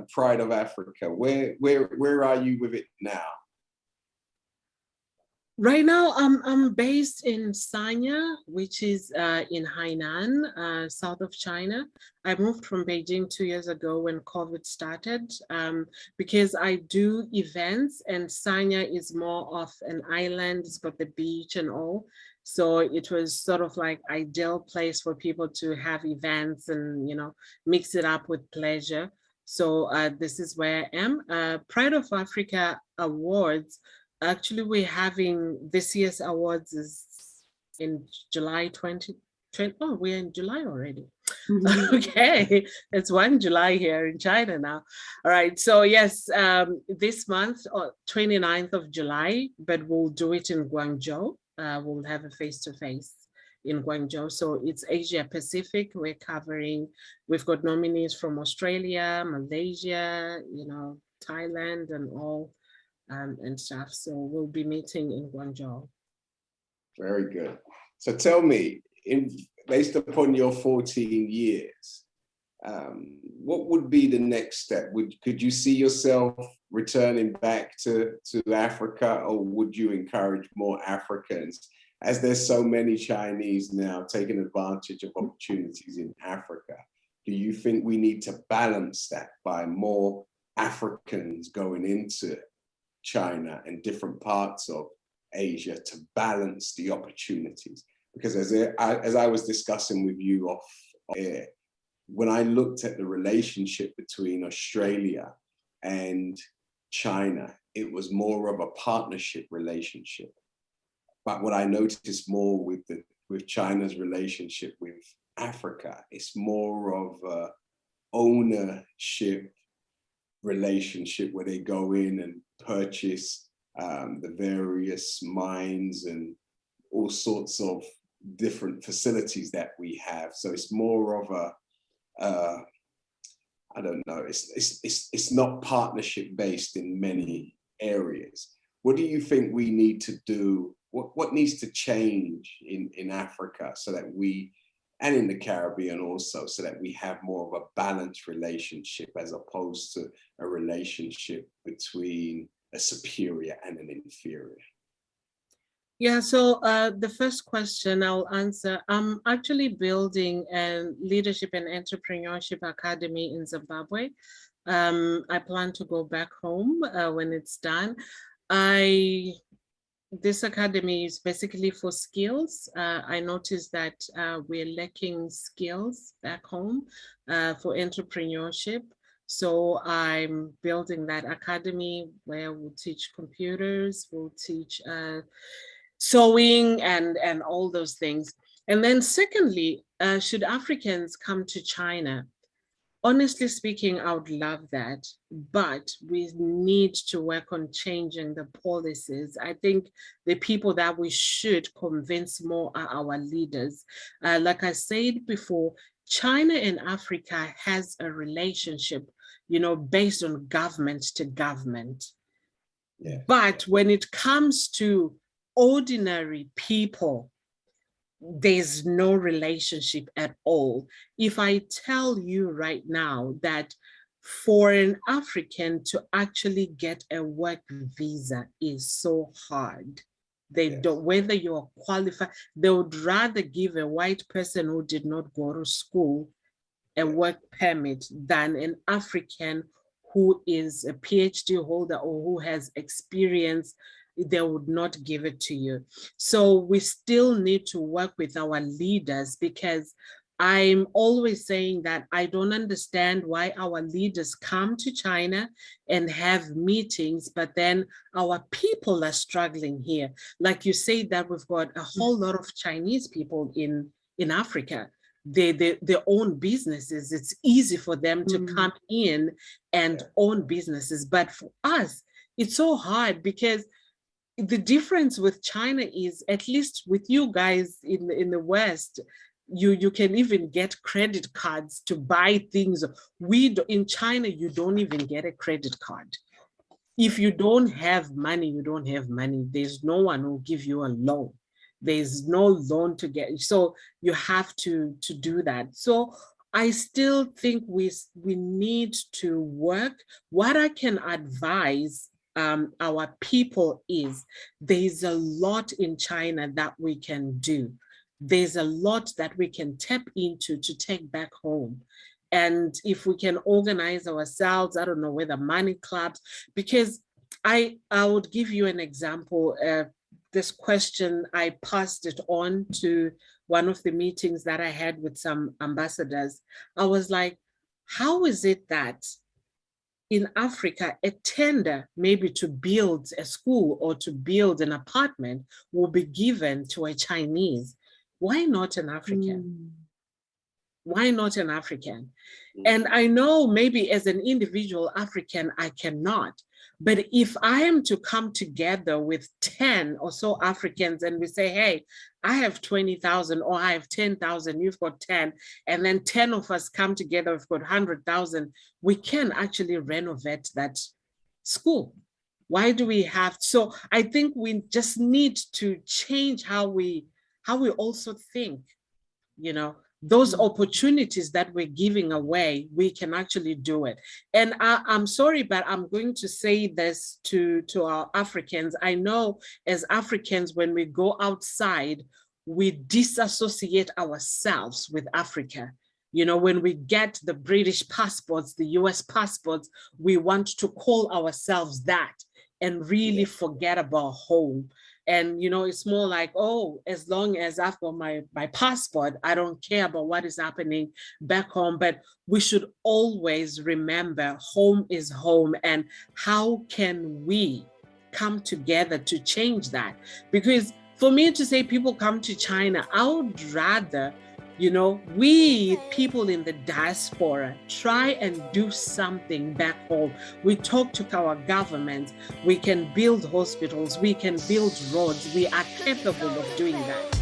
Pride of Africa? Where are you with it now? Right now, I'm based in Sanya, which is in Hainan, south of China. I moved from Beijing 2 years ago when COVID started, because I do events, and Sanya is more of an island. It's got the beach and all. So it was sort of like ideal place for people to have events and, mix it up with pleasure. So this is where I am. Pride of Africa Awards. Actually, we're having this year's awards is in July 2020. Oh, we're in July already. Okay, it's 1 July here in China now. All right, so yes, this month, 29th of July, but we'll do it in Guangzhou. We'll have a face-to-face in Guangzhou. So it's Asia Pacific. We've got nominees from Australia, Malaysia, Thailand, and all. And stuff. So we'll be meeting in Guangzhou. Very good. So tell me, based upon your 14 years, what would be the next step? Could you see yourself returning back to Africa, or would you encourage more Africans, as there's so many Chinese now taking advantage of opportunities in Africa? Do you think we need to balance that by more Africans going into China and different parts of Asia to balance the opportunities? Because as I was discussing with you off air, when I looked at the relationship between Australia and China, it was more of a partnership relationship. But what I noticed more with China's relationship with Africa, it's more of a ownership relationship where they go in and purchase the various mines and all sorts of different facilities that we have. So it's more of a I don't know, it's not partnership based in many areas. What do you think we need to do? What needs to change in Africa so that and in the Caribbean also, so that we have more of a balanced relationship as opposed to a relationship between a superior and an inferior? Yeah, so the first question I'll answer, I'm actually building a leadership and entrepreneurship academy in Zimbabwe. I plan to go back home when it's done. This academy is basically for skills. I noticed that we're lacking skills back home for entrepreneurship. So I'm building that academy where we'll teach computers, we'll teach sewing and all those things. And then secondly, should Africans come to China? Honestly speaking, I would love that, but we need to work on changing the policies. I think the people that we should convince more are our leaders. Like I said before, China and Africa has a relationship, based on government to government. Yeah. But when it comes to ordinary people, there's no relationship at all. If I tell you right now that for an African to actually get a work visa is so hard, they don't, whether you're qualified, they would rather give a white person who did not go to school a work permit than an African who is a PhD holder or who has experience. They would not give it to you. So we still need to work with our leaders, because I'm always saying that I don't understand why our leaders come to China and have meetings, but then our people are struggling here. Like you say that we've got a whole lot of Chinese people in Africa. They own businesses. It's easy for them to come in and own businesses. But for us, it's so hard, because the difference with China is, at least with you guys in the West, you can even get credit cards to buy things. In China, you don't even get a credit card. If you don't have money, you don't have money. There's no one who will give you a loan. There's no loan to get. So you have to do that. So I still think we need to work. What I can advise our people is there's a lot in China that we can do. There's a lot that we can tap into to take back home. And if we can organize ourselves, I don't know, whether money clubs, because I would give you an example. This question, I passed it on to one of the meetings that I had with some ambassadors. I was like, how is it that in Africa, a tender maybe to build a school or to build an apartment will be given to a Chinese? Why not an African? Why not an African? And I know maybe as an individual African, I cannot. But if I am to come together with 10 or so Africans and we say, hey, I have 20,000 or I have 10,000, you've got 10, and then 10 of us come together, we've got 100,000, we can actually renovate that school. Why do we have? So I think we just need to change how we also think, you know, those opportunities that we're giving away, we can actually do it. And I'm sorry, but I'm going to say this to our Africans. I know as Africans, when we go outside, we disassociate ourselves with Africa. You know, when we get the British passports, the US passports, we want to call ourselves that and really forget about home. And, you know, it's more like, oh, as long as I've got my passport, I don't care about what is happening back home. But we should always remember home is home. And how can we come together to change that? Because for me to say people come to China, I would rather, you know, we people in the diaspora try and do something back home. We talk to our governments, we can build hospitals, we can build roads, we are capable of doing that.